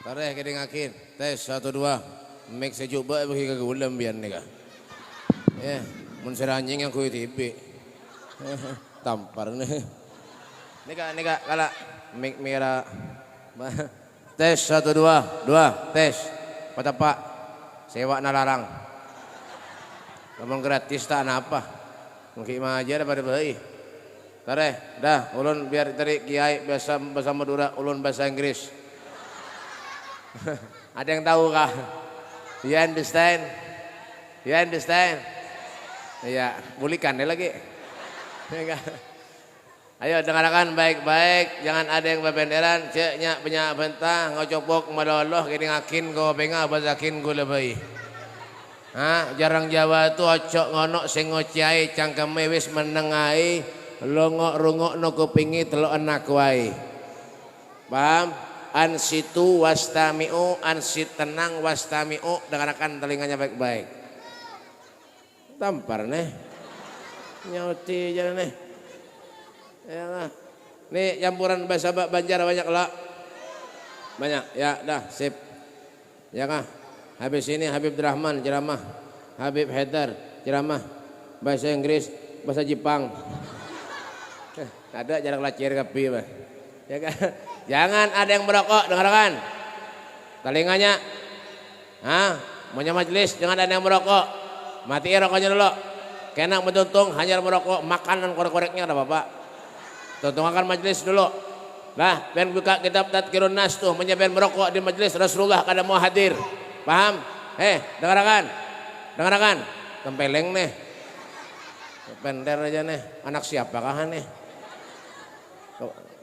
Tareh kedingakin. Tes 1 2. Mik sejuba bagi ke ulam bian nih kah. Ya, mun seranjing yang kuy tipe. Tampar nih. Nika kala mik mira. Tes 1 2 2 tes. Pak sewa nalarang. Ngomong gratis tak apa. Mungkin aja daripada bayi. Tareh, dah ulun biar tadi kiai bahasa Madura, ulun bahasa Inggris. Ada yang tahu kah? You understand? You understand? Iya, bulikan deh lagi. Ayo dengarkan baik-baik, jangan ada yang bebenderan, ceknya punya bentah, ngocopok maloloh, kini ngakin kau penga basakin gue lebih. Jarang Jawa tuh ocok ngonok sing ngociai cangkeme wis menengai, longok rungok no kupingi telok enak wae. Paham? Ansitu wastami'u, ansit tenang wastami'u, dengarkan telinganya baik-baik. Tampar nih. Nyauti aja nih. Ya lah. Nih campuran bahasa Banjar banyak lah. Banyak. Ya dah sip. Ya kah? Habis ini Habib Rahman ceramah. Habib Haidar ceramah. Bahasa Inggris, bahasa Jepang. Ada jarang lacir kapi bah. Ya kan? Jangan ada yang merokok, dengarkan. Telinganya. Maunya majelis jangan ada yang merokok. Matiin rokoknya dulu. Kena mentuntung hanya merokok, makanan korek-koreknya ada Bapak. Tuntungakan majelis dulu. Nah, pengen buka kitab Tadkirun Nas tuh, menyampaikan merokok di majelis Rasulullah kada mau hadir. Paham? Dengarkan. Dengarkan. Tempeleng nih. Pender aja nih. Anak siapakah nih?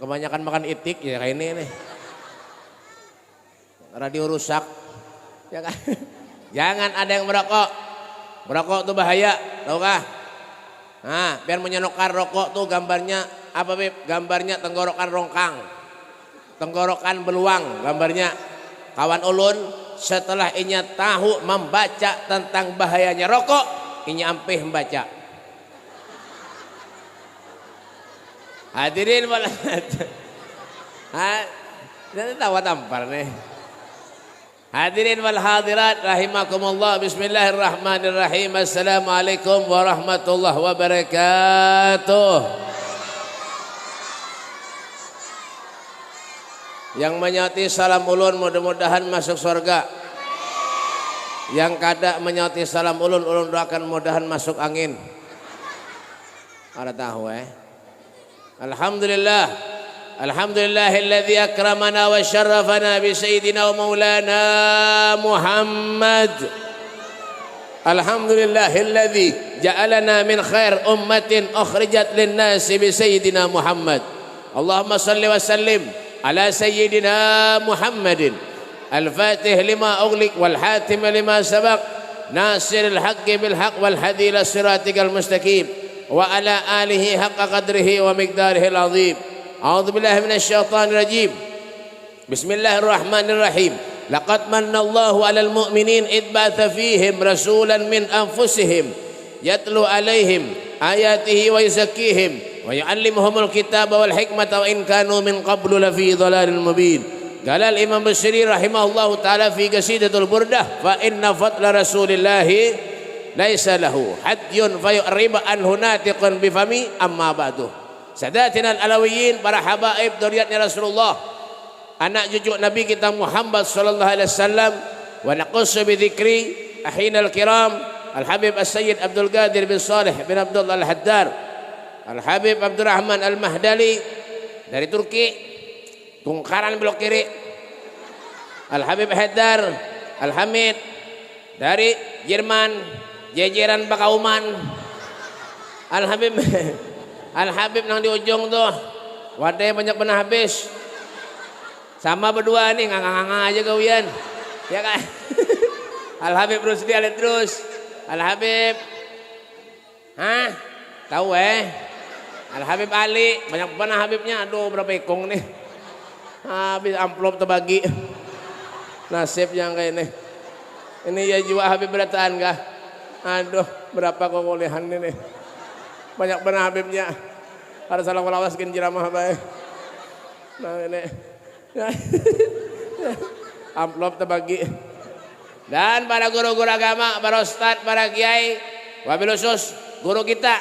Kebanyakan makan itik ya kayak ini nih. Radio rusak. Ya kan? Jangan ada yang merokok. Merokok itu bahaya, tahu kah? Biar menyenokkan rokok tuh gambarnya apa Bib? Gambarnya tenggorokan rongkang. Tenggorokan beluang gambarnya. Kawan ulun setelah inya tahu membaca tentang bahayanya rokok, inya ampih membaca. Hadirin malah. Jangan tawa tampar nih. Hadirin wal hadirat rahimakumullah. Bismillahirrahmanirrahim. Assalamualaikum warahmatullahi wabarakatuh. Yang menyauti salam ulun mudah-mudahan masuk surga. Yang kada menyauti salam ulun doakan mudahan masuk angin. Ada tahu Alhamdulillah. Alhamdulillahilladzi akramana wa syarrafana bi sayyidina wa maulana Muhammad. Alhamdulillahilladzi ja'alana min khair ummatin ukhrijat lin-nasi bi sayyidina Muhammad. Allahumma salli wa sallim ala sayyidina Muhammadin al-fatih lima ughliq wal hatim lima sabaq nasiril haqqi bil haqq wal hadi ila siratikal mustaqim wa ala alihi haqqa qadrihi wa miqdarihil azim. A'udzu billahi minasyaitonir rajim. Bismillahirrahmanirrahim. Laqad manallahu 'alal mu'minin id ba'atha fihim rasulan min anfusihim yatlu 'alaihim ayatihi wa yuzakkihim wa yu'allimuhumul kitaba wal hikmata wa in kanu min qablu lafi dhalalin mubin. Qala al-Imam Busiri rahimahullahu ta'ala fi qasidatul burdah fa inna fadla rasulillahi laisa lahu hadyun fayu'riba anhu natiqun bifami amma ba'du. Sadatina al-alawiyin, para habaib dzurriyyatnya Rasulullah, anak cucu Nabi kita Muhammad sallallahu alaihi wasallam. Wa naqussu bi dzikri ahinal kiram Al-Habib As-Sayyid Abdul Qadir bin Salih bin Abdullah Al-Haddar, Al-Habib Abdurrahman Al-Mahdali dari Turki, Tungkaran belok kiri, Al-Habib Haidar Al-Hamid dari Jerman, jejeran Bakauman, Al-Habib nang di ujung tuh, wadahnya banyak pernah habis. Sama berdua nih, ngang aja gawian. Ya kan? Al-Habib Rusdi alit terus. Al-Habib. Tahu Al-Habib Ali, banyak pernah Habibnya. Aduh, berapa ekong nih. Habis amplop terbagi. Nasib yang kayak ini. Ini ya jiwa Habib berataan kah? Aduh, berapa kekolehan ini. Banyak benar Habibnya. Ada salah lawas kin ceramah bae. Nah ini. Amplop terbagi. Dan para guru-guru agama, para ustadz, para kiai, wabil khusus guru kita,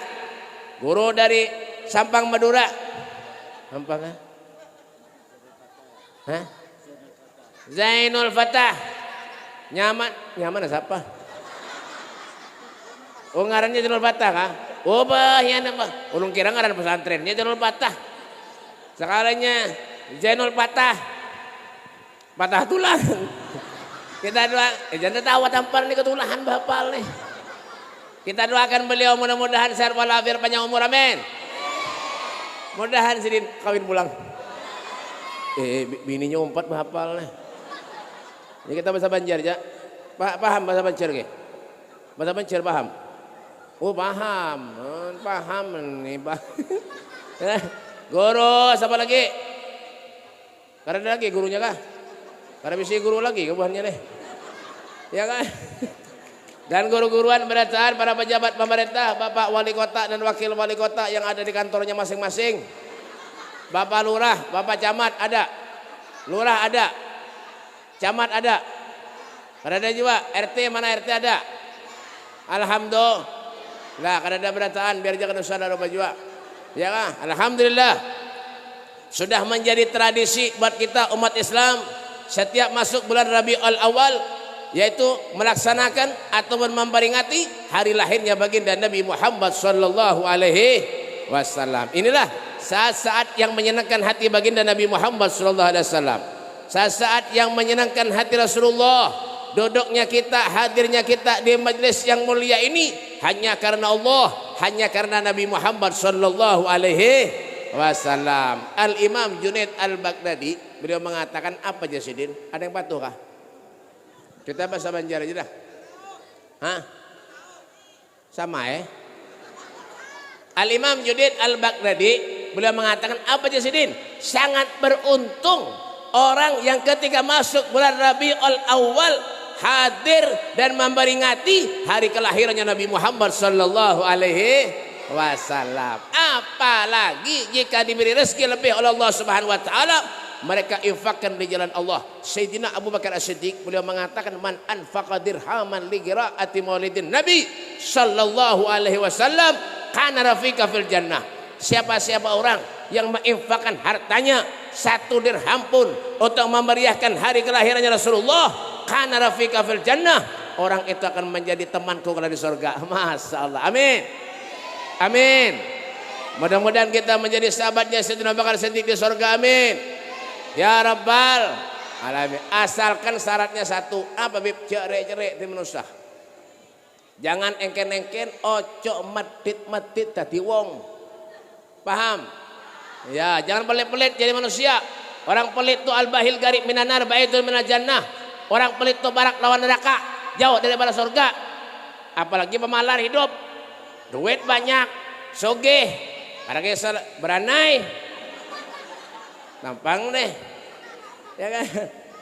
guru dari Sampang Madura. Sampang kan? Hah? Zainul Fatah. Nyaman siapa? Oh ngarannya Zainul Fatah kah? Oh bah ya nama. Ulung kira ngaran pesantrennya Zainul Fatah. Sekalinya Zainul Fatah. Patah tulang. Kita doa, jangan tahu tampar nih ketulahan bapal nih. Kita doakan beliau mudah-mudahan sehat walafiat panjang umur amin. Mudahan sidin kawin pulang. Bininya 4 bapal nih. Ini kita bahasa Banjar aja. Paham bahasa Banjar ke? Bahasa Banjar paham? Oh paham. Paham nih Pak. Guru siapa lagi? Karena lagi gurunya kah? Karena bisa guru lagi kebuhannya nih. Ya kan? Dan guru-guruan berdasar para pejabat pemerintah, Bapak Wali Kota dan Wakil Wali Kota yang ada di kantornya masing-masing. Bapak Lurah, Bapak Camat ada. Lurah ada. Camat ada. Ada juga RT, mana RT ada? Alhamdulillah. Kada ada berataan biar jangan usah ada juga. Ya kan? Alhamdulillah. Sudah menjadi tradisi buat kita umat Islam setiap masuk bulan Rabiul Awal yaitu melaksanakan atau memperingati hari lahirnya baginda Nabi Muhammad sallallahu alaihi wasallam. Inilah saat-saat yang menyenangkan hati baginda Nabi Muhammad sallallahu alaihi wasallam. Saat-saat yang menyenangkan hati Rasulullah, duduknya kita, hadirnya kita di majlis yang mulia ini hanya karena Allah, hanya karena Nabi Muhammad sallallahu alaihi wasallam. Al-Imam Junaid Al-Baghdadi beliau mengatakan apa Jasidin? Ada yang patuh kah? Kita bahasa Banjar aja dah. Hah? Sama Al-Imam Junaid Al-Baghdadi beliau mengatakan apa Jasidin? Sangat beruntung orang yang ketika masuk bulan Rabiul Awal hadir dan memperingati hari kelahirannya Nabi Muhammad sallallahu alaihi wasallam. Apalagi jika diberi rezeki lebih oleh Allah Subhanahu wa taala, mereka infakkan di jalan Allah. Sayyidina Abu Bakar As-Siddiq beliau mengatakan man anfaqa dirhaman li qiraati maulidin Nabi sallallahu alaihi wasallam kana rafiqa fil jannah. Siapa-siapa orang yang menginfakkan hartanya 1 dirham pun untuk memeriahkan hari kelahirannya Rasulullah, kana rafiqa fil jannah, orang itu akan menjadi temanku di surga. Masya Allah. Amin. Amin. Mudah-mudahan kita menjadi sahabatnya Sayyidina Abu Bakar Siddiq di surga. Amin. Ya Rabbal alamin. Asalkan syaratnya 1, apa bib? Cerik-cerik di manusia. Jangan engken-engken, ojo medit-medit dadi wong. Paham? Ya, jangan pelit-pelit jadi manusia. Orang pelit itu al-bahil garib minanar baitul minal jannah. Orang pelit itu barak lawan neraka, jauh daripada surga. Apalagi pemalar hidup. Duit banyak, sogeh, karena beranai. Nampang deh. Ya kan?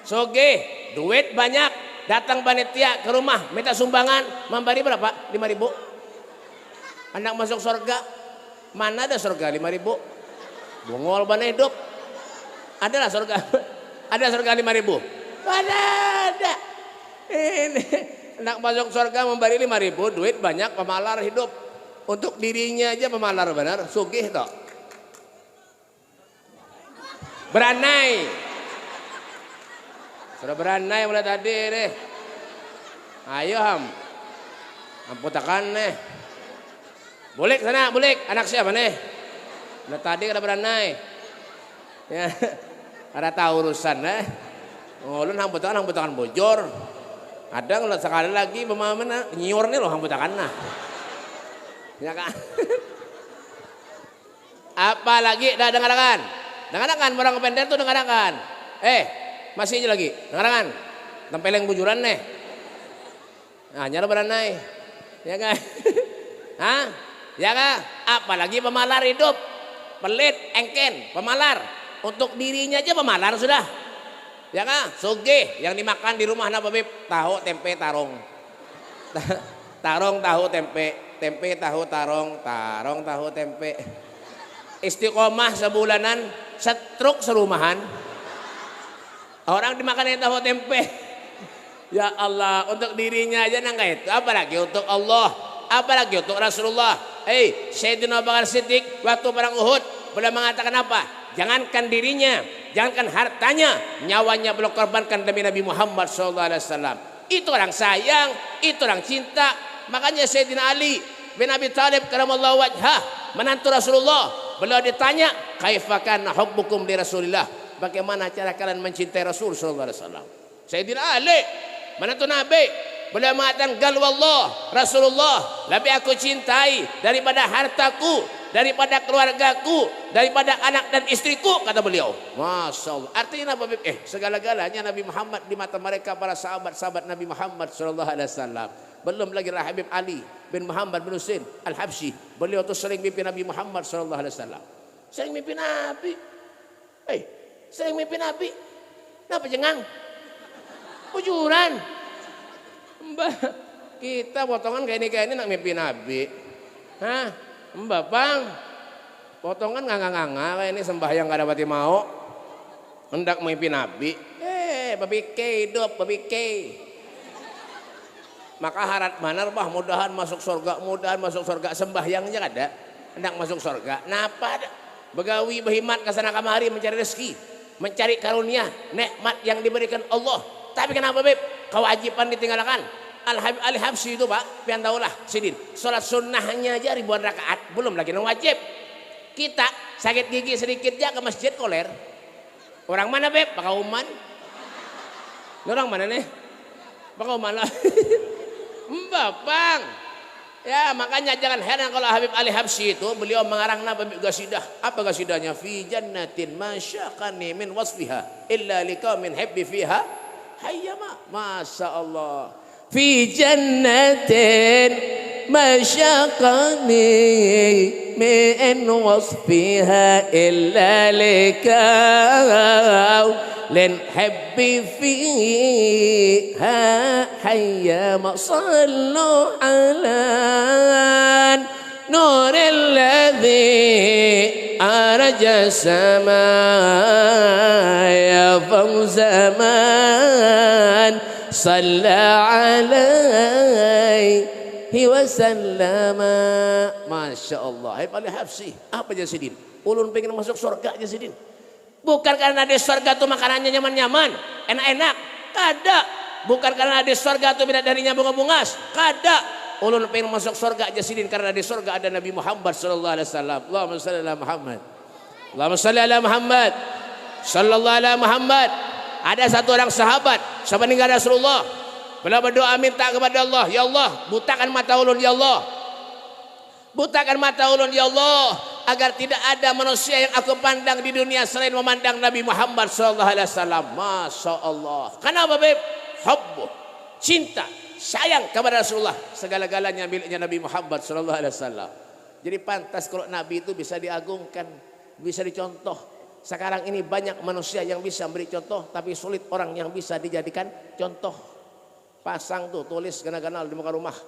Sogeh, duit banyak, datang panitia ke rumah minta sumbangan, memberi berapa? 5.000. Anak masuk surga. Mana ada surga 5.000? Bungol bana hidup. Adalah surga. Ada surga 5.000. Ada. Ini anak masuk surga memberi 5.000, duit banyak, pemalar hidup. Untuk dirinya aja pemalar benar, sugih toh. Beranai. Sudah beranai mulai tadi deh. Ayo amputakan nih. Bulik sana, bulik. Anak siapa nih? Udah tadi kada beranai. Ya, ada tahu urusan Ngulun hambutakan bojor. Ada nggak sekali lagi pemahaman nyiur nih loh hambutakan nah. Ya kan? Apalagi dah dengarkan. Dengarkan orang kependek tuh dengarkan. Masih aja lagi. Dengarkan. Tempeleng bujuran nih. Nah, nyala beranai. Ya kan? Hah? Ya kan? Apalagi pemalar hidup. Pelit, engken, pemalar. Untuk dirinya aja pemalar sudah. Ya kan? Sugih yang dimakan di rumah napa bib? Tahu, tempe, tarong. Tarong, tahu, tempe. Tempe, tahu, tarong. Tarong, tahu, tempe. Istiqomah sebulanan, setruk serumahan. Orang dimakan tahu tempe. Ya Allah, untuk dirinya aja nggak itu, apalagi untuk Allah, apalagi untuk Rasulullah. Sayyidina Abu Bakar Siddiq waktu perang Uhud beliau mengatakan apa? Jangankan dirinya, jangankan hartanya, nyawanya beliau korbankan demi Nabi Muhammad SAW. Itu orang sayang, itu orang cinta. Makanya Sayyidina Ali bin Abi Thalib karamallahu wajhah, menantu Rasulullah, beliau ditanya, kaifa kana hubbukum li Rasulillah? Bagaimana cara kalian mencintai Rasul sallallahu alaihi wasallam? Sayyidina Ali, menantu Nabi, beliau mengatakan, gal wallah Rasulullah lebih aku cintai daripada hartaku, daripada keluargaku, daripada anak dan istriku, kata beliau. Masya Allah. Artinya apa? Segala-galanya Nabi Muhammad di mata mereka para sahabat-sahabat Nabi Muhammad sallallahu alaihi wasallam. Belum lagi Habib Ali bin Muhammad bin Husain Al-Habsyi, beliau tuh sering mimpi Nabi Muhammad sallallahu alaihi wasallam. Sering mimpi Nabi. Sering mimpi Nabi. Kenapa jengang? Ujuran. Mbak, kita potongan kayak ini nak mimpi Nabi. Hah? Mbak Bang, potongan nganga-nganga kayak ini sembahyang gak dapat mau. Hendak mimpi Nabi. Babi K hidup, babi K. Maka harat manar bah mudahan masuk surga, mudahan masuk surga, sembahyangnya ada. Hendak masuk surga. Napa ada? Begawi berhimat ke sana kemari mencari rezeki, mencari karunia, nikmat yang diberikan Allah. Tapi kenapa Beb? Kewajiban ditinggalkan. Al-Habib Al-Habsyi itu Pak, pian tahulah Sidin. Salat sunnahnya aja ribuan rakaat, belum lagi yang wajib. Kita sakit gigi sedikit aja ke masjid koler. Orang mana Beb? Pakauman. Orang mana nih? Pakauman lah. Mbak Bang. Ya makanya jangan heran kalau Habib Al-Habsyi itu beliau mengarang gasidah. Apa gasidahnya? Fi jannatin masyaqani min wasfiha illa liqaumin habbi fiha hayyama. Masya Allah. Fi jannatin masyaqani min wasfiha illa liqaumin habbi fiha hayyama. Sallu ala نور الذي أرج السماء فوز من صلى عليه وسلم. Masya Allah. Habib Al-Habsyi apa Jasidin? Ulun pengen masuk surga Jasidin. Bukan karena di surga tuh makanannya nyaman-nyaman, enak-enak. Kada. Bukan karena di surga tuh bidadarinya bunga-bungas. Kada. Ulun pengen masuk surga Jasidin karena di surga ada Nabi Muhammad sallallahu alaihi wasallam. Allahumma shalli ala Muhammad. Allahumma shalli ala Muhammad. Sallallahu alaihi Muhammad. Ada satu orang sahabat meninggal Rasulullah. Beliau berdoa minta kepada Allah, ya Allah, butakan mata ulun ya Allah. Butakan mata ulun ya Allah agar tidak ada manusia yang aku pandang di dunia selain memandang Nabi Muhammad sallallahu alaihi wasallam. Masya Allah. Kenapa Beb? Hubbu, cinta, sayang kepada Rasulullah, segala-galanya miliknya Nabi Muhammad sallallahu alaihi wasallam. Jadi pantas kalau Nabi itu bisa diagungkan, bisa dicontoh. Sekarang ini banyak manusia yang bisa beri contoh, tapi sulit orang yang bisa dijadikan contoh. Pasang tuh tulis ganal-ganal di muka rumah.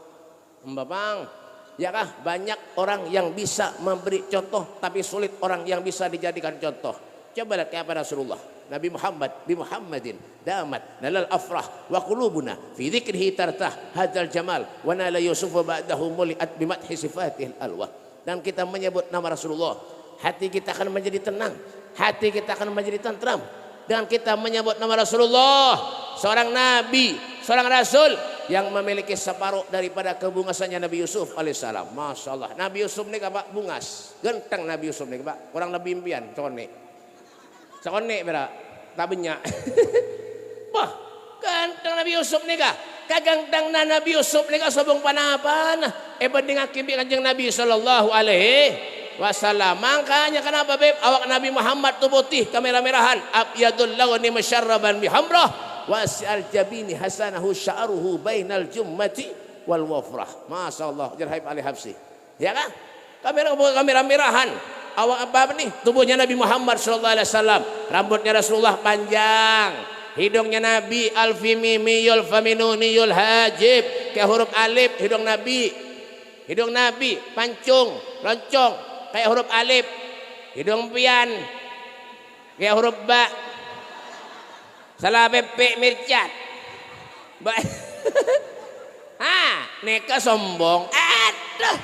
Mbak Bang, ya kah? Banyak orang yang bisa memberi contoh, tapi sulit orang yang bisa dijadikan contoh. Coba lihat kayak pada Rasulullah. Nabi Muhammad bi Muhammadin damat nalal afrah wa qulubuna fi dzikrihi tartah hadzal jamal wa nala yusuf ba'dahu muliat bi madhi sifatihil alwa. Dan kita menyebut nama Rasulullah, hati kita akan menjadi tenang, hati kita akan menjadi tentram. Dan kita menyebut nama Rasulullah, seorang nabi, seorang rasul yang memiliki separuh daripada kebungasannya Nabi Yusuf alaihissalam. Masya Allah. Nabi Yusuf nih Pak bungas, genteng Nabi Yusuf nih Pak, kurang lebih impian Cokone berak, tak banyak. Wah, ganteng Nabi Yusuf nih kah? Kaganteng na Nabi Yusuf nih kah sobong panapan. Banding akibi kanjeng Nabi sallallahu alaihi wasallam. Makanya kenapa Beb? Awak Nabi Muhammad tuh putih kemerah-merahan. Abyadul lawni masyarraban bihamrah. Wasi'al jabini hasanahu sya'ruhu bainal jummati wal wafrah. Masya Allah. Jarhaib Al-Habsyi. Ya kan? Kamera-merahan. Awak apa nih? Tubuhnya Nabi Muhammad sallallahu alaihi wasallam. Rambutnya Rasulullah panjang. Hidungnya Nabi alfimimiyul faminuniyul hajib. Kayak huruf alif hidung Nabi. Hidung Nabi pancung, loncong kayak huruf alif. Hidung pian kayak huruf ba. Salah bebek mircat. Neka sombong. Aduh.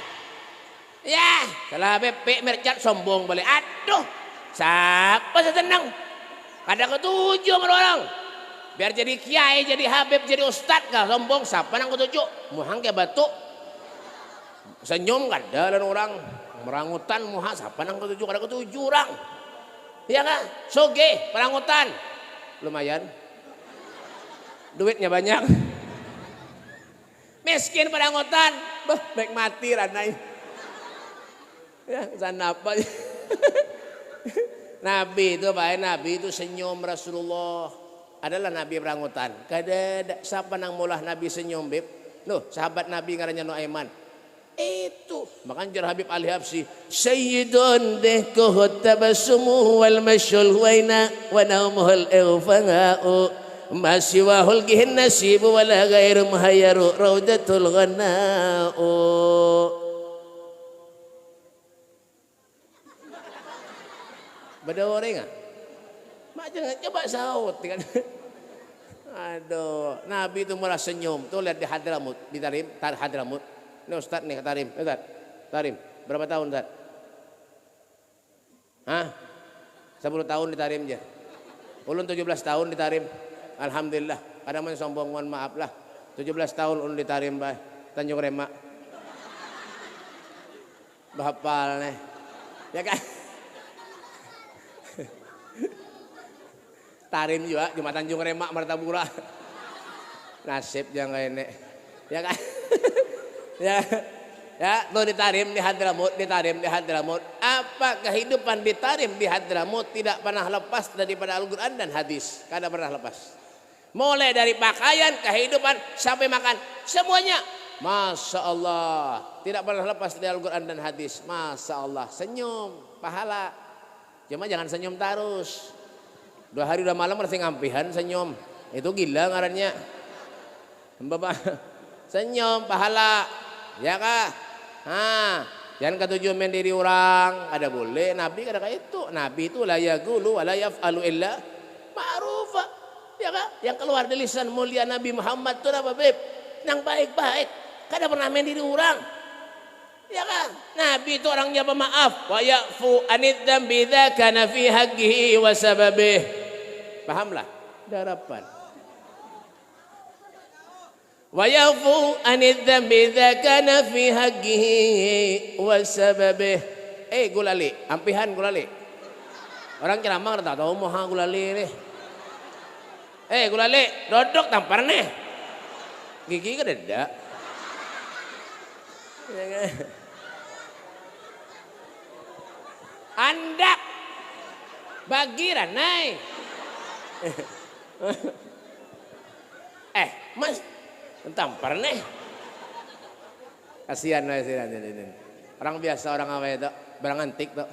Ya, salah bebek mircat sombong balik. Aduh. Siapa senang? Kadang ketujuh sama orang. Biar jadi kiai, jadi habib, jadi ustad kah sombong. Siapa nang ketujuh? Muhang kayak batu. Senyum kada dan orang. Merangutan muha siapa nang ketujuh? Kada ketujuh orang. Iya kan? Soge, perangutan. Lumayan. Duitnya banyak. Miskin perangutan. Baik mati ranai. Ya, sana apa? Nabi itu baik, Nabi itu senyum Rasulullah. Adalah Nabi perangutan. Kada siapa nang mulah Nabi senyum, Beb? Loh, sahabat Nabi ngarannya Nuaiman. Itu makanya jar Habib Ali Habsyi sayyidun dehkuhu tabassumu wal mashul waina wa naumuhul ighfa'u ma siwahul gihin nasibu wala ghairu muhayyaru raudatul ghana'u. Bada orang mak jangan coba saut kan. Aduh, Nabi itu malah senyum. Tuh lihat di Hadramut, di Hadramut. Ini Ustaz nih Tarim, Ustaz. Tarim, berapa tahun Ustaz? Hah? 10 tahun di Tarim aja. Ulun 17 tahun di Tarim. Alhamdulillah. Kadang sombong, mohon maaf lah. 17 tahun ulun di Tarim, bah. Tanjung Remak. Bahapal nih. Ya kan? Tarim juga, cuma Tanjung Remak, Martapura. Nasib jangan ini. Ya kan? Ya, tuh di Tarim di Hadramut, Apa kehidupan di Tarim di Hadramut tidak pernah lepas daripada Al-Quran dan hadis. Kada pernah lepas. Mulai dari pakaian, kehidupan, sampai makan, semuanya. Masya Allah, tidak pernah lepas dari Al-Quran dan hadis. Masya Allah, senyum, pahala. Cuma jangan senyum terus. 2 hari 2 malam masih ngampihan senyum. Itu gila ngarannya. Bapak, senyum, pahala. Ya kah? Jangan ketujuh mendiri orang. Ada boleh. Nabi kada kayak itu. Nabi itu la yaqulu wa la yaf'alu illa ma'rufa. Ya kah? Yang keluar dari lisan mulia Nabi Muhammad itu apa, Beb? Nang baik-baik. Kada pernah mendiri orang. Ya kan? Nabi itu orangnya pemaaf. Wa ya'fu anid dzambi dzaka kana fi haqqihi wa sababih. Pahamlah? Darapan. Wa yafu anid dzambi dzakana fi haqqihi wa sababih. Gulali, ampihan gulali. Orang ceramah tak tahu moha gulali nih. Gulali, dodok tampar nih. Gigi kededa. Andak bagiran naik. Mas tampar nih. Kasihan. Orang biasa, orang apa itu? Barang antik tuh.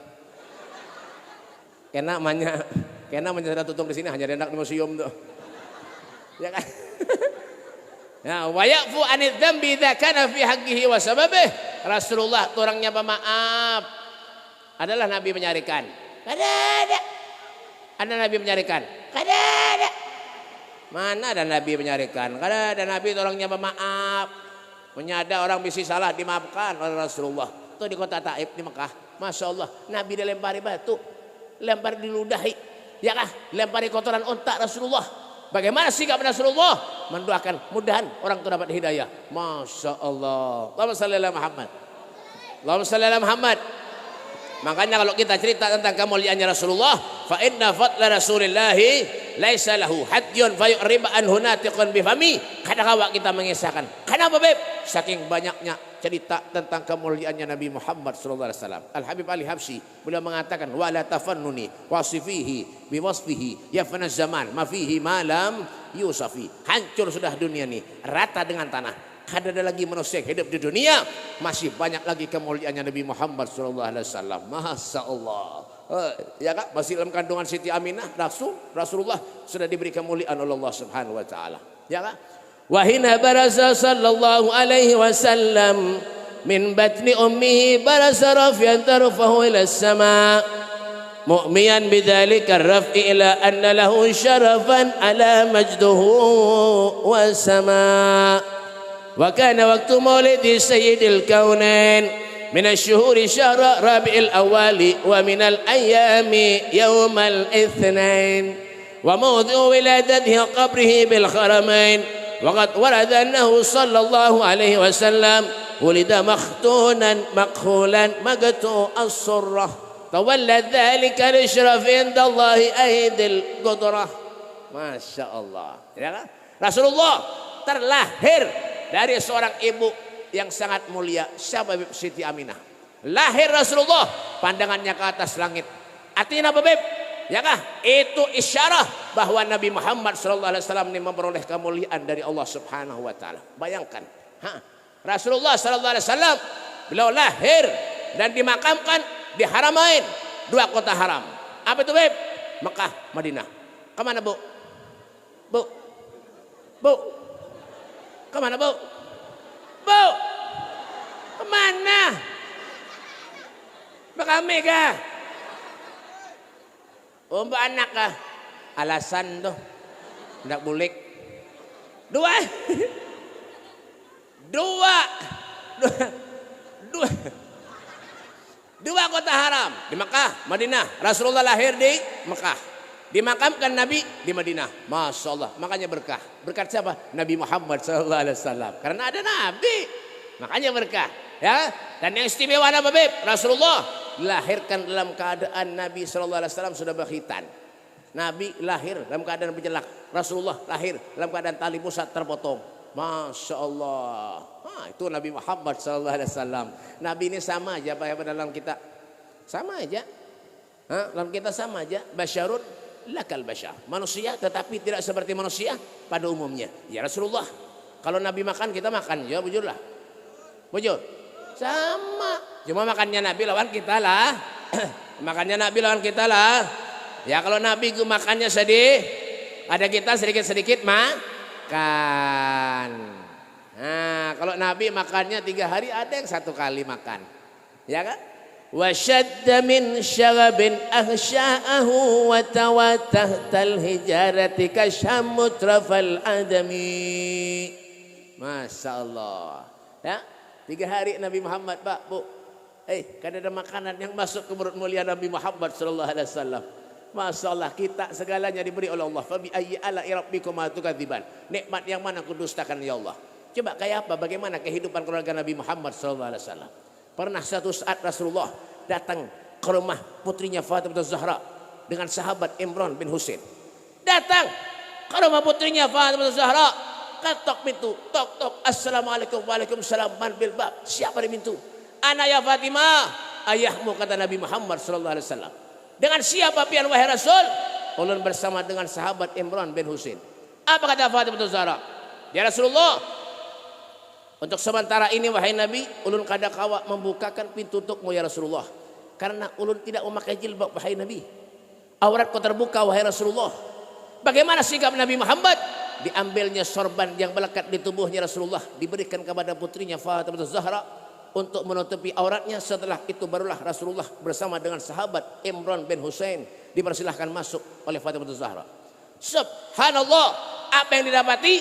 Kena sudah tutup di sini, hanya rendak di museum tuh. Ya kan? Ya, wa ya'fu anid dzambi idza kana fi haqqihi wa sababih. Rasulullah itu orangnya pemaaf. Adalah Nabi menyarikan. Kada ada. Ada Nabi menyarikan. Kada ada. Mana ada Nabi menyarikan? Karena ada Nabi orangnya pemaaf. Menyadar orang bisa salah dimaafkan oleh Rasulullah. Itu di kota Taif di Mekah. Masya Allah. Nabi dilempari batu. Lempar diludahi. Ya kah? Lempari kotoran unta Rasulullah. Bagaimana sikap Rasulullah? Mendoakan mudahan orang itu dapat hidayah. Masya Allah. Allahumma shalli ala Muhammad. Allahumma shalli ala Muhammad. Makanya kalau kita cerita tentang kemuliaannya Rasulullah, fa inna fadla Rasulillahi laisa lahu hadyun fa yu'riba anhu natiqun bifami. Kadang-kadang kita mengisahkan. Kenapa, Beb? Saking banyaknya cerita tentang kemuliaannya Nabi Muhammad sallallahu alaihi wasallam. Al Habib Ali Habsyi beliau mengatakan wa la tafannuni wasifihi biwasfihi yafna zaman ma fihi ma lam yusafi. Hancur sudah dunia ini, rata dengan tanah. Kada ada lagi manusia yang hidup di dunia, masih banyak lagi kemuliaannya Nabi Muhammad sallallahu alaihi wasallam. Masya Allah. Ya kak, masih dalam kandungan Siti Aminah Rasulullah sudah diberi kemuliaan oleh Allah Subhanahu wa taala. Ya kak? Wa hina barasa sallallahu alaihi wasallam min batni ummihi barasa rafian tarfahu ila sama. مؤميا بذلك الرفع إلى أن له شرفا على مجده والسماء. وكان وقت مولد سيد الكونين من الشهور شهر ربيع الأول ومن الأيام يوم الاثنين وموضع ولادته قبره بالحرمين. وقد ورد أنه صلى الله عليه وسلم ولد مختونا مكحولا مقطوع السرة تولد ذلك الإشراف عند الله أيد القدرة. Masya Allah, ya kan? Rasulullah terlahir dari seorang ibu yang sangat mulia. Siapa? Siti Aminah. Lahir Rasulullah, pandangannya ke atas langit. Artinya apa, Beb? Ya kah? Itu isyarat bahwa Nabi Muhammad SAW ini memperoleh kemuliaan dari Allah Subhanahu wa taala. Bayangkan, Rasulullah SAW beliau lahir dan dimakamkan di Haramain, dua kota haram. Apa itu, Beb? Mekah, Madinah. Kemana, Bu? Bu? Bu? Kemana, Bu? Bu? Kemana? Mekah Mega. Mbak anak kah? Alasan tuh ndak bulik. Dua kota haram di Mekah, Madinah. Rasulullah lahir di Mekah, dimakamkan Nabi di Madinah. Masya Allah, makanya berkah. Berkat siapa? Nabi Muhammad SAW. Karena ada Nabi, makanya berkah. Ya, dan yang istimewa apa, Beb? Rasulullah dilahirkan dalam keadaan Nabi SAW sudah berkhitan. Nabi lahir dalam keadaan berjelak. Rasulullah lahir dalam keadaan tali pusat terpotong. Masya Allah. Itu Nabi Muhammad SAW. Nabi ini sama aja apa dalam kita? Sama aja. Dalam kita sama aja. Basyarun lakal basyar. Manusia tetapi tidak seperti manusia pada umumnya. Ya Rasulullah. Kalau Nabi makan kita makan. Ya bujur lah. Bujur. Sama. Cuma makannya Nabi lawan kita lah. Makannya Nabi lawan kita lah. Ya kalau Nabi makannya sedih, ada kita sedikit-sedikit makan. Nah kalau Nabi makannya 3 hari, ada yang 1 kali makan. Ya kan? Wasyadda min syagabin ahsya'ahu wa tawatahtal hijarati kashamutrafal adami. Masya Allah. Ya 3 hari Nabi Muhammad, Pak, Bu. Kan ada makanan yang masuk ke mulut mulia Nabi Muhammad sallallahu alaihi wasallam. Masya Allah, kita segalanya diberi oleh Allah. Fa bi ayyi ala'i rabbikuma tukadziban. Nikmat yang mana kudustakan ya Allah? Coba kayak apa? Bagaimana kehidupan keluarga Nabi Muhammad sallallahu alaihi wasallam? Pernah satu saat Rasulullah datang ke rumah putrinya Fatimah Zahra dengan sahabat Imran bin Husain. Datang ke rumah putrinya Fatimah Zahra. Ketok pintu, tok tok, assalamualaikum, waalaikumsalam, man bil bab. Siapa di pintu? Ana ya Fatimah, ayahmu, kata Nabi Muhammad sallallahu alaihi wasallam. Dengan siapa pian wahai Rasul? Ulun bersama dengan sahabat Imran bin Husain. Apa kata Fatimah Zahra? Ya Rasulullah, untuk sementara ini wahai Nabi, ulun kada kawa membukakan pintu untukmu ya Rasulullah. Karena ulun tidak memakai jilbab wahai Nabi. Auratku terbuka wahai Rasulullah. Bagaimana sikap Nabi Muhammad? Diambilnya sorban yang melekat di tubuhnya Rasulullah, diberikan kepada putrinya Fatimah Zahra untuk menutupi auratnya. Setelah itu barulah Rasulullah bersama dengan sahabat Imran bin Husain dipersilahkan masuk oleh Fatimah Zahra. Subhanallah, apa yang didapati?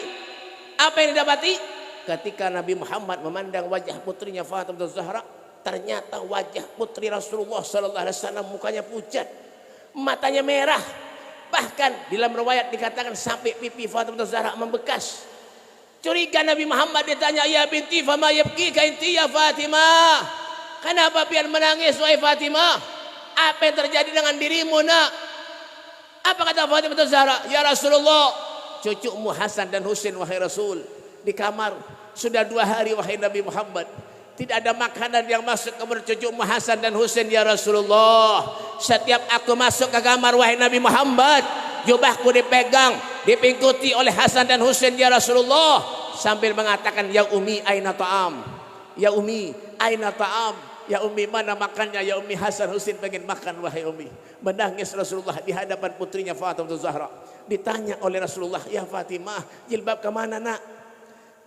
Apa yang didapati? Ketika Nabi Muhammad memandang wajah putrinya Fatimah Zahra, ternyata wajah putri Rasulullah sallallahu alaihi wasallam mukanya pucat, matanya merah. Bahkan di dalam riwayat dikatakan sampai pipi Fatimah Zahra membekas. Curiga Nabi Muhammad, ditanya, ya binti fama yabki ka inti ya Fatimah. Kenapa pian menangis wahai Fatimah? Apa yang terjadi dengan dirimu nak? Apa kata Fatimah Zahra? Ya Rasulullah, cucumu Hasan dan Husain wahai Rasul di kamar sudah 2 hari wahai Nabi Muhammad. Tidak ada makanan yang masuk ke mulut cucumu Hasan dan Husain ya Rasulullah. Setiap aku masuk ke kamar wahai Nabi Muhammad, jubahku dipegang, dipingkuti oleh Hasan dan Husain ya Rasulullah, sambil mengatakan, ya Umi aina ta'am, ya Umi aina ta'am, ya Umi mana makannya, ya Umi Hasan Husain pengen makan wahai Umi. Menangis Rasulullah di hadapan putrinya Fatimah Zahra. Ditanya oleh Rasulullah, ya Fatimah, jilbab kemana nak?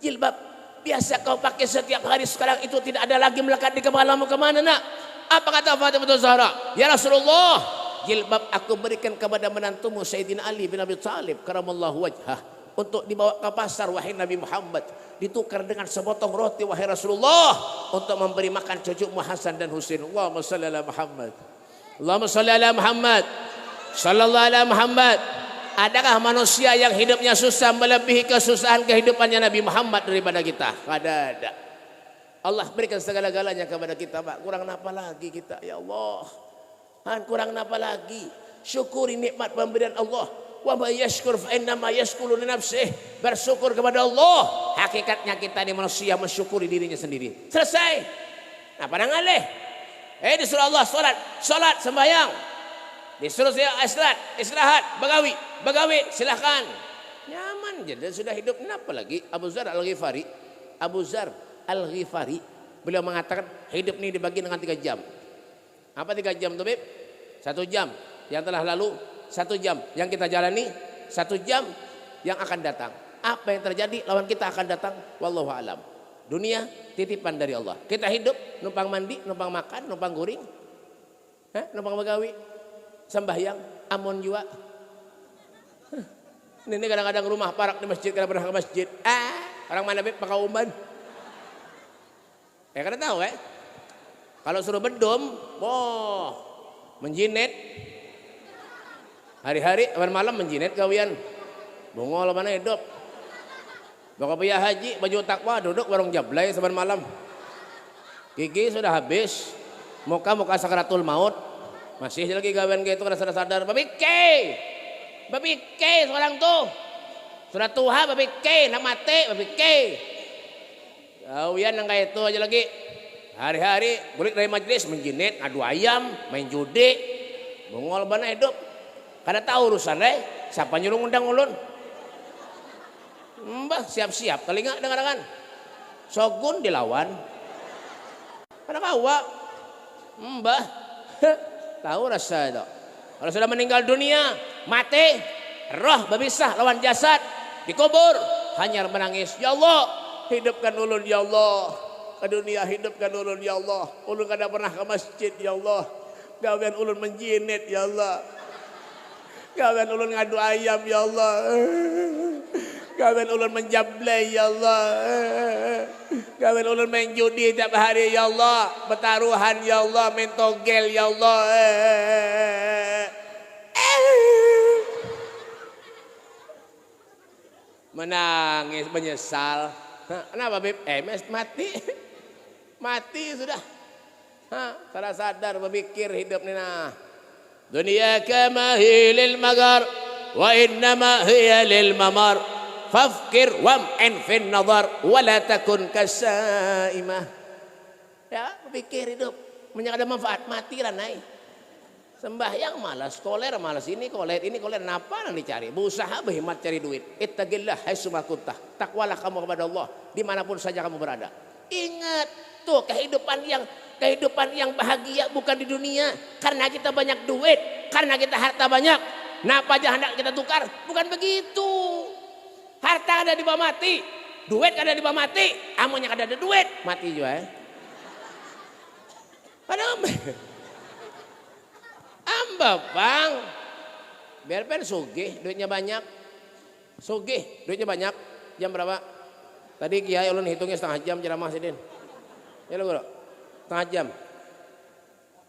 Jilbab biasa kau pakai setiap hari, sekarang itu tidak ada lagi melekat di kepalamu, kemana nak? Apa kata Fatimah Zahra? Ya Rasulullah, jilbab aku berikan kepada menantumu Sayyidina Ali bin Abi Thalib karamallahu wajhah untuk dibawa ke pasar wahai Nabi Muhammad, ditukar dengan sepotong roti wahai Rasulullah untuk memberi makan cucumu Hasan dan Husain. Allahumma shalli ala Muhammad. Allahumma shalli ala Muhammad. Sallallahu ala Muhammad. Adakah manusia yang hidupnya susah melebihi kesusahan kehidupannya Nabi Muhammad daripada kita? Ada. Allah berikan segala-galanya kepada kita, Pak. Kurang apa lagi kita, ya Allah? Kurang apa lagi? Syukuri nikmat pemberian Allah. Wa may yashkur fa innama yashkuru li nafsihi. Bersyukur kepada Allah. Hakikatnya kita ini manusia mensyukuri dirinya sendiri. Selesai. Nah, pada ngalih. Disuruh Allah salat sembahyang. Disuruh istirahat, bagawi, silahkan. Nyaman jadi sudah hidup. Kenapa lagi? Abu Zar Al-Ghifari beliau mengatakan hidup ini dibagi dengan 3 jam. Apa 3 jam tuh, Beb? 1 jam yang telah lalu, 1 jam yang kita jalani, 1 jam yang akan datang. Apa yang terjadi lawan kita akan datang, wallahu alam. Dunia titipan dari Allah. Kita hidup numpang mandi, numpang makan, numpang guring, numpang begawi, sembahyang, amun juga. Ini kadang-kadang rumah parak di masjid, kadang pernah ke masjid. Orang mana, Beb? Pakauman. Karena tahu kalau suruh bedom, menjinet. Hari-hari malam menjinet kawian. Bungol mana hidup. Bawa payah haji, baju takwa, duduk warung jablay saban malam. Gigi sudah habis. Muka sakaratul maut. Masih lagi gawean gitu kada sadar. Babike seorang tuh. Sudah tua babike, nak mati babike. Kawian yang kayak itu aja lagi. Hari-hari balik dari majelis menjinet, adu ayam, main judi. Bungol mana hidup. Kada tahu urusan siapa nyuruh undang ulun. Mbah siap-siap telinga dengar-dengar. Shogun dilawan. Kada kawa. Mbah tahu rasa itu. Kalau sudah meninggal dunia, mati, roh berpisah lawan jasad, dikubur, hanya menangis. Ya Allah, hidupkan ulun ya Allah. Ke dunia hidupkan ulun ya Allah. Ulun kada pernah ke masjid ya Allah. Gawean ulun menjinet ya Allah. Gawean ulun ngadu ayam ya Allah. Gawean ulun menjablay ya Allah. Gawean ulun main judi tiap hari ya Allah. Bertaruhan ya Allah, main togel ya Allah. Menangis, menyesal. Kenapa, Beb? Mati. Mati sudah. Salah sadar berpikir hidup ni nah. Dunia kama hiya lil magar wa innama hiya lil mamar. Fafkir wam'in fin nazar wa la takun kasaimah. Ya, berpikir hidup. Banyak ada manfaat, mati ranai. Sembahyang malas, koler malas, ini koler, kenapa yang dicari? Berusaha berhemat cari duit. Ittaqillah haitsuma kuntah. Takwalah kamu kepada Allah dimanapun saja kamu berada. Ingat tuh kehidupan yang bahagia bukan di dunia karena kita banyak duit, karena kita harta banyak. Napa aja hendak kita tukar? Bukan begitu. Harta ada di bawah mati, duit ada di bawah mati, amunnya ada duit mati juga. Padahal amba bang, biar sugih, duitnya banyak. Sugih, duitnya banyak. Jam berapa? Tadi Kiai ulun hitungnya setengah jam ceramah sidin. Ya lo, setengah jam.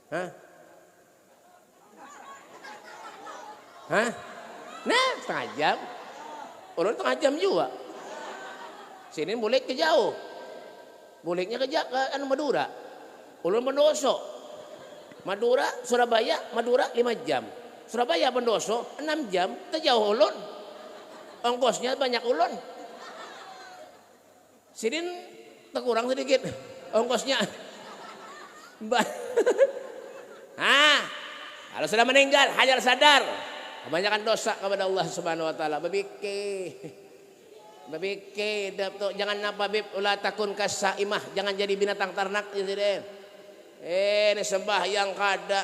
Hah? Nah, setengah jam. Ulun setengah jam juga. Sini bulik ke jauh. Buliknya ke Madura. Ulun Bondoso. Madura, Surabaya, Madura 5 jam. Surabaya, Bondoso 6 jam. Terjauh ulun. Ongkosnya banyak ulun. Sidin terkurang sedikit ongkosnya. Kalau sudah meninggal, hajar sadar. Kebanyakan dosa kepada Allah Subhanahu wa taala. Berpikir jangan apa bib ulah takun kasaimah, jangan jadi binatang ternak gitu deh. Ini sembahyang kada.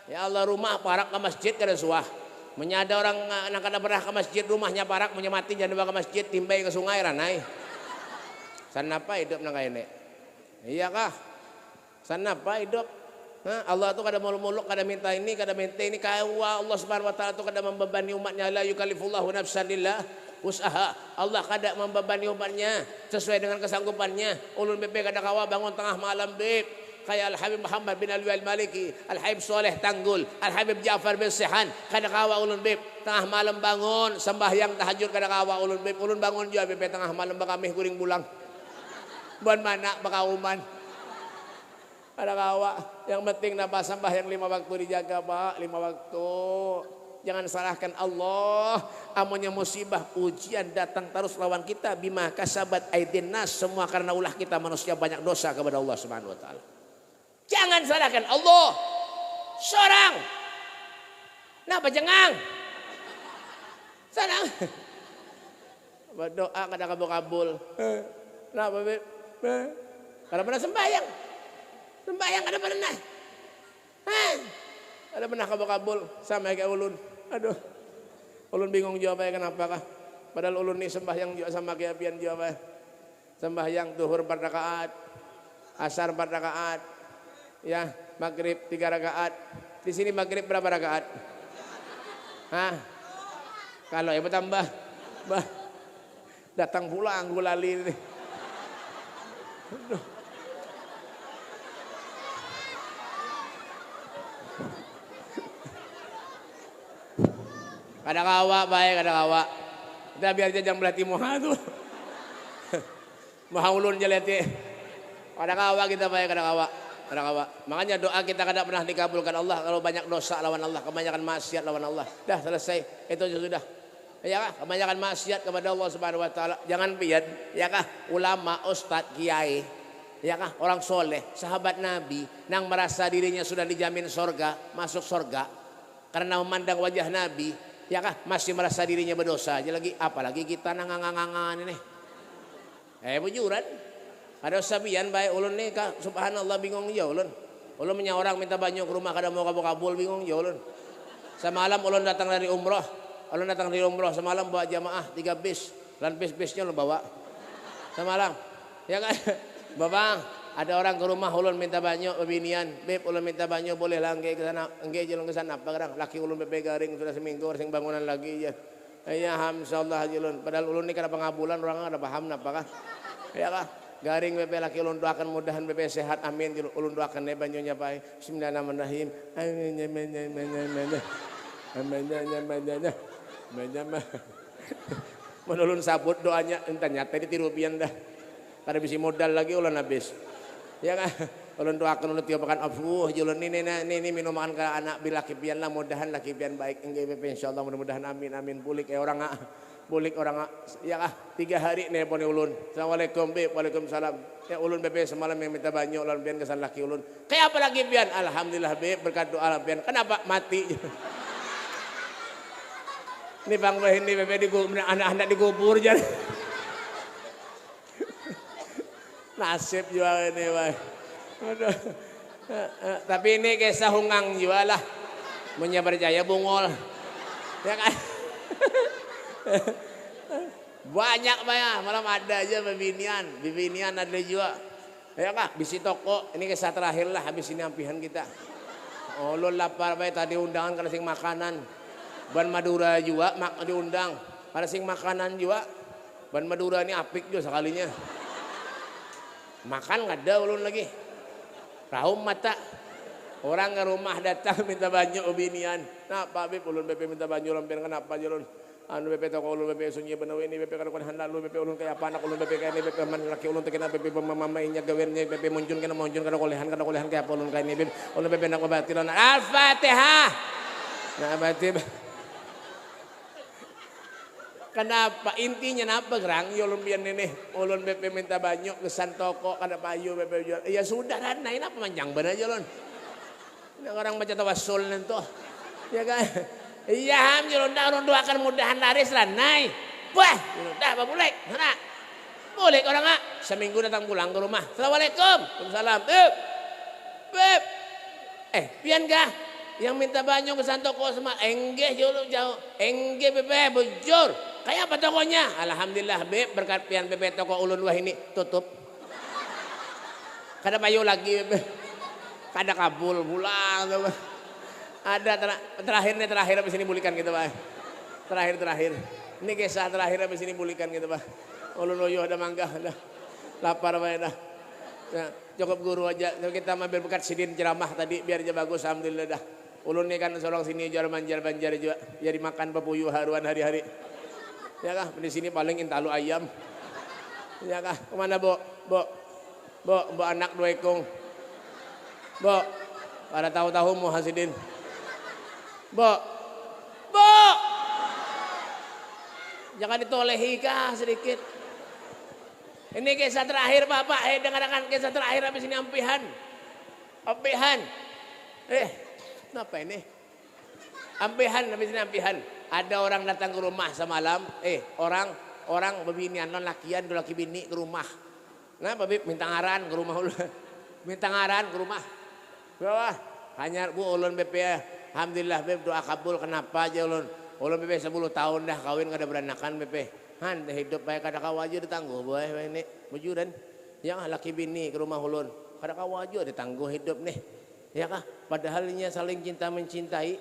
Ya Allah, rumah parak ke masjid kada suah. Menyada orang anak kada pernah ke masjid, rumahnya parak punya mati jangan dibawa ke masjid, timbai ke sungai ranai. Sanapa hidup nang kene? Iya kah? Sanapa hidup? Allah tu kada muluk-muluk, kada minta ini, kada minta ini. Kawa Allah Subhanahu wa taala tu kada membebani umatnya, la yukallifullahu nafsan illa usaha. Allah kada membebani umatnya sesuai dengan kesanggupannya. Ulun BP kada kawa bangun tengah malam beb. Kayak Al-Habib Muhammad bin Alwi Al-Maliki, Al-Habib Soleh Tanggul, Al-Habib Ja'far bin Sihan, kada kawa ulun beb. Tengah malam bangun sembahyang tahajud kada kawa ulun beb. Ulun bangun juga BP tengah malam bakamih guring bulang. Buan mana bakauman. Ada kawa, yang penting napa sembahyang 5 waktu dijaga Pak, 5 waktu. Jangan salahkan Allah. Amunnya musibah ujian datang terus lawan kita, bima kasabat aidin nas, semua karena ulah kita manusia banyak dosa kepada Allah Subhanahu wa taala. Jangan salahkan Allah. Seorang. Napa jengang? Sanang. Berdoa kada kabul-kabul. Napa Beb? Kada pernah sembahyang. Sembahyang ada pernah. Ada pernah kabul-kabul sama kayak ulun. Aduh. Ulun bingung jawabnya kenapa kah? Padahal ulun ni sembahyang juga sama kayak pian jawabnya. Sembahyang zuhur 4 rakaat, asar 4 rakaat, ya, maghrib 3 rakaat. Di sini maghrib berapa rakaat? Hah? Kalau ya bertambah. Datang pulang gulali ini. Aduh. Kada kawa baik, kada kawa. Kita biar jajang belati muha tu. Muha ulun jalati. Kada kawa kita baik, kada kawa. Kada kawa. Makanya doa kita kada pernah dikabulkan Allah kalau banyak dosa lawan Allah, kebanyakan maksiat lawan Allah. Dah selesai, itu sudah. Ya kah? Kebanyakan maksiat kepada Allah Subhanahu wa taala. Jangan pian, ya kah? Ulama, ustaz, kiai, ya kah? Orang soleh, sahabat Nabi nang merasa dirinya sudah dijamin surga, masuk surga karena memandang wajah Nabi. Ya kah? Masih merasa dirinya berdosa aja lagi. Apalagi kita nangangangangan ini. Bujuran. Ada sabian baik ulun nih kah? Subhanallah bingung ya ulun. Ulun punya orang minta banyak ke rumah kada mau kabul bingung ya ulun. Semalam ulun datang dari umroh. Ulun datang dari umroh semalam bawa jamaah 3 bis. Dan bis-bisnya ulun bawa. Semalam. Ya kan? Babang. Ada orang ke rumah ulun minta banyak bebinian. Beb ulun minta banyak boleh lah engke ke sana. Engke jalan ke sana apa kadang laki ulun bebe garing sudah seminggu sing bangunan lagi ya. Ya hamsallah ulun. Padahal ulun ni kada pengabulan orang kada paham napa kah. Ya kah? Garing bebe laki ulun doakan mudahan bebe sehat amin ulun doakan ne banyonya bae. Bismillahirrahmanirrahim. Menulun sabut doanya entahnya tadi tiru pian dah. Kada bisi modal lagi ulun habis. Ya kan, ulun doakan ulun tiap makan afuh, ulun ini minuman ke anak bila kipian lah, mudahan lah kipian baik, enggak insyaallah mudah-mudahan amin bulik orang ya kah 3 hari nih poni ulun. Assalamualaikum Beb, waalaikumsalam. Ya ulun bebe semalam yang minta banyak ulun pian kesan laki ulun. Kayak apa lagi pian? Alhamdulillah Beb berkat doa pian. Kenapa mati? Ini bang ini bebe anak-anak dikubur jadi. Nasib juga ini Pak. Tapi ini kisah hungang juga lah. Punya berjaya bungol. Ya kan? Banyak Pak ya. Malam ada aja bibinian ada juga. Ya kah? Bisi toko. Ini kisah terakhir lah. Habis ini ampihan kita. Oh lo lapar Pak. Tadi undangan karena sing makanan. Ban Madura juga diundang. Karena sing makanan juga. Ban Madura ini apik juga sekalinya. Makan nggak ada ulun lagi. Rahum mata. Orang ke rumah datang minta banyak obinian. Nah Pak Beb ulun BP minta banyak ulun kenapa aja ulun. Anu BP toko ulun BP sunyi benawi ini BP kan handal ulun BP ulun kayak apa anak ulun BP kayak ini BP man laki ulun tekena BP mamainya gawennya BP munjun kana kolehan kayak apa ulun kayak ini ulun BP nak batilan. Al-Fatihah. Nah batin. Kenapa intinya napa gerang ulun pian ini ulun BP minta banyak kesan toko kada payu BP jual ya sudah dan naik apa manjang bener aja ulun ini orang baca tawasul nentu ya kan iya ham ulun dah ulun doakan mudahan laris lah naik wah ulun dah babulek mana boleh orang ah seminggu datang pulang ke rumah assalamualaikum waalaikumsalam Beb pian kah yang minta banyak kesan toko sama enggeh jauh enggeh BP bujur. Kayak apa tokonya? Alhamdulillah Beb berkat pian Beb toko ulun wah ini tutup. Kada payu lagi Beb. kada kabul pulang. Ada terakhir habis ini bulikan gitu Pak. Terakhir. Ini kisah terakhir habis ini bulikan gitu Pak. Ulun loyo ada mangga, ada lapar Pak dah. Ya, cukup guru aja. Kita mampir bekat sidin ceramah tadi biar aja bagus alhamdulillah dah. Ulun nih kan seorang sini jar banjar juga. Jadi makan papuyu haruan hari-hari. Ya kah, di sini paling intalu ayam. Ya kah, kemana Bo, anak dua ekong. Bo, pada tahu-tahu mau hasidin. Bo, jangan ditolehi kah sedikit. Ini kisah terakhir Bapak, dengarkan kisah terakhir habis ini ampihan. Kenapa ini? Ampihan habis ini ampihan. Ada orang datang ke rumah semalam, orang bebinian non lakian do laki bini ke rumah. Nah, Bib minta ngaran ke rumah ulun. Minta ngaran ke rumah. Bawah, hanya Bu ulun BP ya. Alhamdulillah Beb doa kabul kenapa aja ulun. Ulun BP 10 tahun dah kawin kada beranakan BP. Han hidup baik kada kawaju ditangguh boy ini bujuran. Yang laki bini ke rumah ulun. Kada kawaju ditangguh hidup nih. Ya kah? Padahalnya saling cinta mencintai.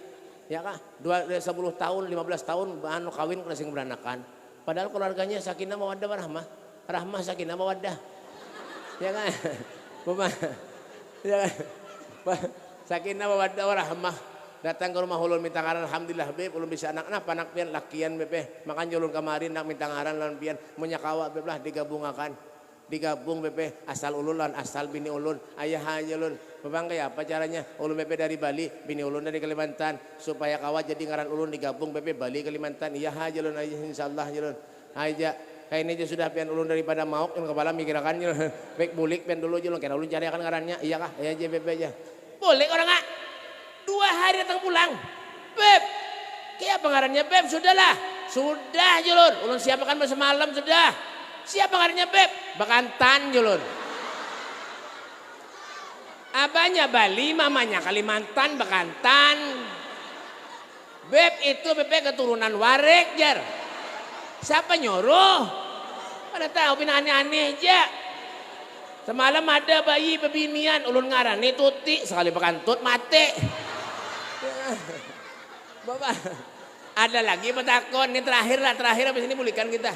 Ya kah? 10 tahun, 15 tahun anu kawin kada sing beranakan. Padahal keluarganya sakinah mawaddah warahmah. Rahmah sakinah mawaddah. Ya kan? Bapak. Ya kan? Sakinah mawaddah warahmah. Datang ke rumah ulun minta ngaran alhamdulillah Beb ulun bisa anak pian lakian Beb makan ulun kemarin nak minta ngaran lan pian menyakawa Beb lah digabung Beb asal ulun lan asal bini ulun ayah aja ulun Bebang kayak apa caranya ulun Beb dari Bali bini ulun dari Kalimantan supaya kawa jadi ngaran ulun digabung Beb Bali Kalimantan iya aja ulun aja insyaallah ulun aja kayak ini aja sudah pian ulun daripada mauk yang kepala mikirakan baik bulik pian dulu aja ulun kira ulun cari akan ngarannya iya kah iya aja Beb aja boleh orang nggak 2 hari datang pulang Beb kayak apa ngarannya Beb sudah Julun ulun siapakan semalam sudah siapa ngarannya Beb Bakantan Julun abahnya Bali mamanya Kalimantan Bakantan Beb itu Beb keturunan Warek jar siapa nyuruh pada tahu pina aneh-aneh aja semalam ada bayi bebinian ulun ngaran nih Tuti sekali bekantut mati Bapak ada lagi petakon ini terakhir habis ini pulihkan kita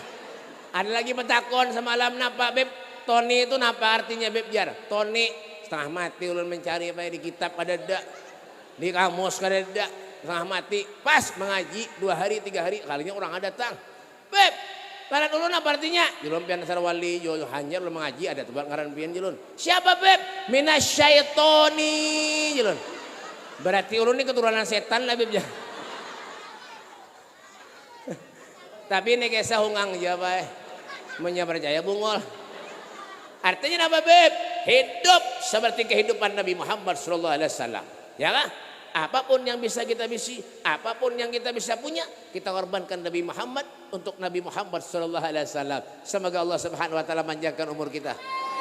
ada lagi petakon semalam napa Beb Tony itu napa artinya Beb jar Tony setengah mati ulun mencari apa di kitab ada dak di kamus kada dak setengah mati pas mengaji 2 hari 3 hari kalinya orang ada datang Beb barat ulun apa artinya julun pian dasar wali julun hanyar ulun mengaji ada tebak ngaran pian julun siapa Beb minasyaitoni julun berarti ulun ini keturunan setan lah Beb ya. Tapi ini kisah hungang aja Pak percaya bungol artinya apa Beb hidup seperti kehidupan Nabi Muhammad SAW ya kan apapun yang bisa kita bisi apapun yang kita bisa punya kita korbankan Nabi Muhammad untuk Nabi Muhammad SAW semoga Allah Subhanahu Wa Taala manjangkan umur kita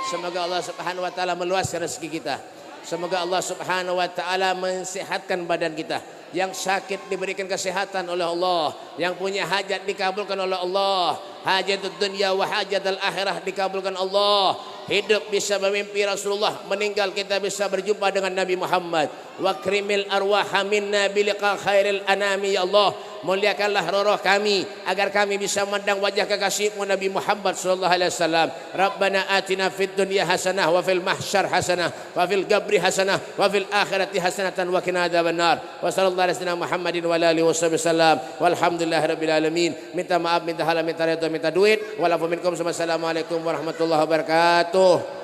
semoga Allah Subhanahu Wa Taala meluaskan rezeki kita semoga Allah Subhanahu Wa Taala mensehatkan badan kita yang sakit diberikan kesehatan oleh Allah yang punya hajat dikabulkan oleh Allah hajatul dunya wa hajatul akhirah dikabulkan Allah hidup bisa memimpi Rasulullah meninggal kita bisa berjumpa dengan Nabi Muhammad wa krimil arwaha minna biliqa khairil anami ya Allah muliakanlah roh kami agar kami bisa memandang wajah kekasihmu Nabi Muhammad sallallahu alaihi wasallam Rabbana atina fid dunya hasanah wa fil mahsyar hasanah wa fil qabri hasanah wa fil akhirati hasanatan wa qina adzabannar wa sallallahu alaihi wasallam Muhammadin wa alihi wasallam walhamdulillahirabbil alamin minta maaf minta halal minta ridha minta duit walafu minkum assalamualaikum warahmatullahi wabarakatuh